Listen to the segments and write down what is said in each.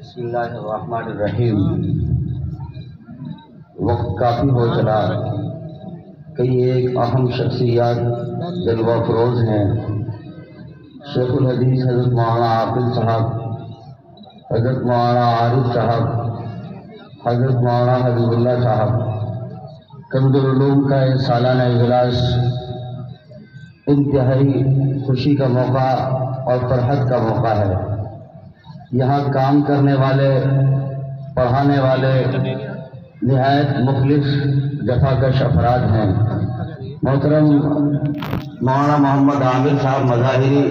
بسم اللہ الرحمن الرحیم۔ وقت کافی ہو چلا، کئی ایک اہم شخصیات جلوہ فروز ہیں۔ شیخ الحدیث حضرت مولانا عاقل صاحب، حضرت مولانا عارف صاحب، حضرت مولانا حبیب اللہ صاحب۔ کنز العلوم کا یہ سالانہ اجلاس انتہائی خوشی کا موقع اور فرحت کا موقع ہے۔ یہاں کام کرنے والے، پڑھانے والے نہایت مخلص جفاکش افراد ہیں۔ محترم مولانا محمد عامر صاحب مظاہری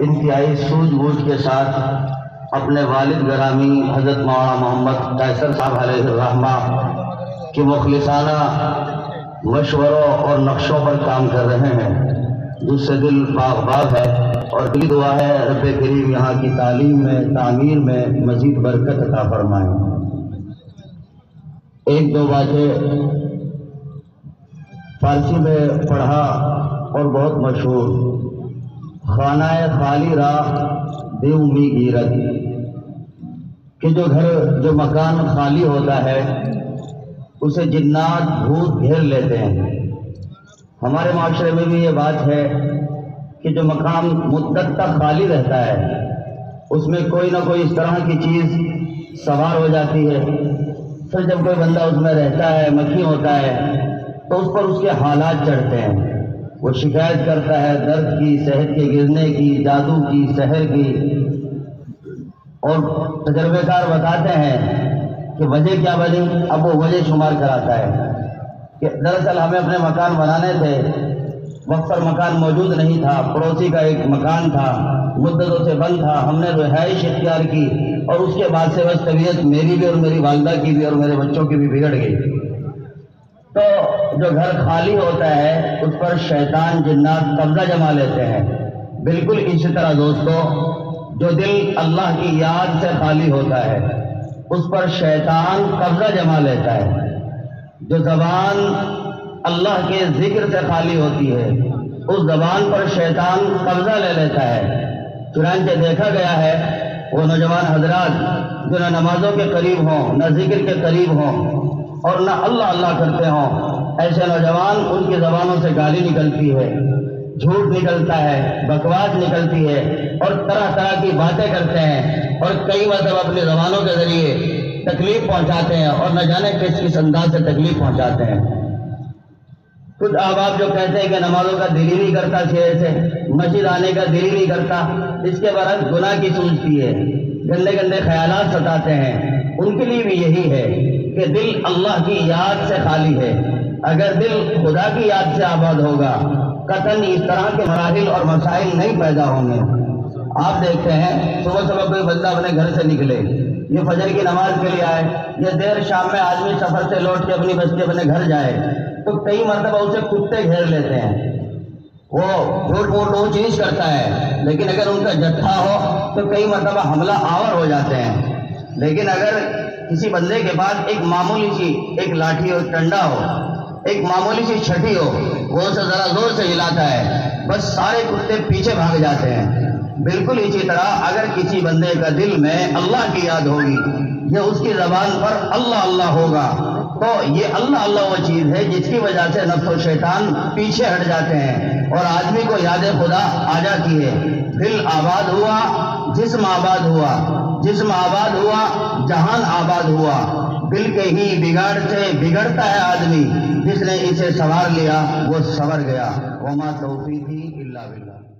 انتہائی سوجھ بوجھ کے ساتھ اپنے والد گرامی حضرت مولانا محمد قیصر صاحب علیہ الرحمہ کے مخلصانہ مشوروں اور نقشوں پر کام کر رہے ہیں، جس سے دل باغ باغ ہے، اور دلی دعا ہے رب کریم یہاں کی تعلیم میں، تعمیر میں مزید برکت عطا فرمائیں۔ ایک دو باتیں فارسی میں پڑھا اور بہت مشہور، خانہ خالی راہ دیو می گیرت، کہ جو مکان خالی ہوتا ہے اسے جنات بھوت گھیر لیتے ہیں۔ ہمارے معاشرے میں بھی یہ بات ہے کہ جو مقام مدت تک خالی رہتا ہے اس میں کوئی نہ کوئی اس طرح کی چیز سوار ہو جاتی ہے، پھر جب کوئی بندہ اس میں رہتا ہے، مکھی ہوتا ہے، تو اس پر اس کے حالات چڑھتے ہیں۔ وہ شکایت کرتا ہے درد کی، صحت کے گرنے کی، جادو کی، سحر کی، اور تجربے کار بتاتے ہیں کہ وجہ کیا بنی، اب وہ وجہ شمار کراتا ہے کہ دراصل ہمیں اپنے مکان بنانے تھے، وقت پر مکان موجود نہیں تھا، پڑوسی کا ایک مکان تھا، مدتوں سے بند تھا، ہم نے رہائش اختیار کی، اور اس کے بعد سے بس طبیعت میری بھی اور میری والدہ کی بھی اور میرے بچوں کی بھی بگڑ گئی۔ تو جو گھر خالی ہوتا ہے اس پر شیطان جنات قبضہ جما لیتے ہیں۔ بالکل اسی طرح دوستو، جو دل اللہ کی یاد سے خالی ہوتا ہے اس پر شیطان قبضہ جما لیتا ہے۔ جو زبان اللہ کے ذکر سے خالی ہوتی ہے اس زبان پر شیطان قبضہ لے لیتا ہے۔ چنانچہ دیکھا گیا ہے وہ نوجوان حضرات جو نہ نمازوں کے قریب ہوں، نہ ذکر کے قریب ہوں، اور نہ اللہ اللہ کرتے ہوں، ایسے نوجوان ان کی زبانوں سے گالی نکلتی ہے، جھوٹ نکلتا ہے، بکواس نکلتی ہے، اور طرح طرح کی باتیں کرتے ہیں، اور کئی مرتبہ اپنی زبانوں کے ذریعے تکلیف پہنچاتے ہیں، اور نہ جانے کس انداز سے تکلیف پہنچاتے ہیں۔ کچھ احباب جو کہتے ہیں کہ نمازوں کا دل ہی نہیں کرتا، چہرے سے مسجد آنے کا دل ہی نہیں کرتا، اس کے برعکس گناہ کی سوچتی ہے، گندے گندے خیالات ستاتے ہیں، ان کے لیے بھی یہی ہے کہ دل اللہ کی یاد سے خالی ہے۔ اگر دل خدا کی یاد سے آباد ہوگا قطعاً اس طرح کے مراحل اور مسائل نہیں پیدا ہوں گے۔ آپ دیکھتے ہیں صبح صبح کوئی بندہ اپنے گھر سے نکلے، یہ فجر کی نماز کے لیے آئے، یا دیر شام میں آدمی سفر سے لوٹ کے اپنی بستی اپنے گھر جائے، تو کئی مرتبہ اسے کتے گھیر لیتے ہیں، وہ جھوٹ موٹ اونچ نیچ کرتا ہے، لیکن اگر ان کا جتھا ہو تو کئی مرتبہ حملہ آور ہو جاتے ہیں۔ لیکن اگر کسی بندے کے پاس ایک معمولی سی ایک لاٹھی اور ڈنڈا ہو، ایک معمولی سی چھٹی ہو، وہ اسے ذرا زور سے ہلاتا ہے، بس سارے کتے پیچھے بھاگ جاتے ہیں۔ بالکل اسی طرح اگر کسی بندے کا دل میں اللہ کی یاد ہوگی، یا اس کی زبان پر اللہ اللہ ہوگا، تو یہ اللہ اللہ وہ چیز ہے جس کی وجہ سے نفس و شیطان پیچھے ہٹ جاتے ہیں، اور آدمی کو یاد خدا آ جاتی ہے۔ دل آباد ہوا، جسم آباد ہوا، جسم آباد ہوا، جہان آباد ہوا۔ دل کے ہی بگاڑ سے بگڑتا ہے آدمی، جس نے اسے سنوار لیا وہ سنور گیا۔ وما توفیقی الا باللہ۔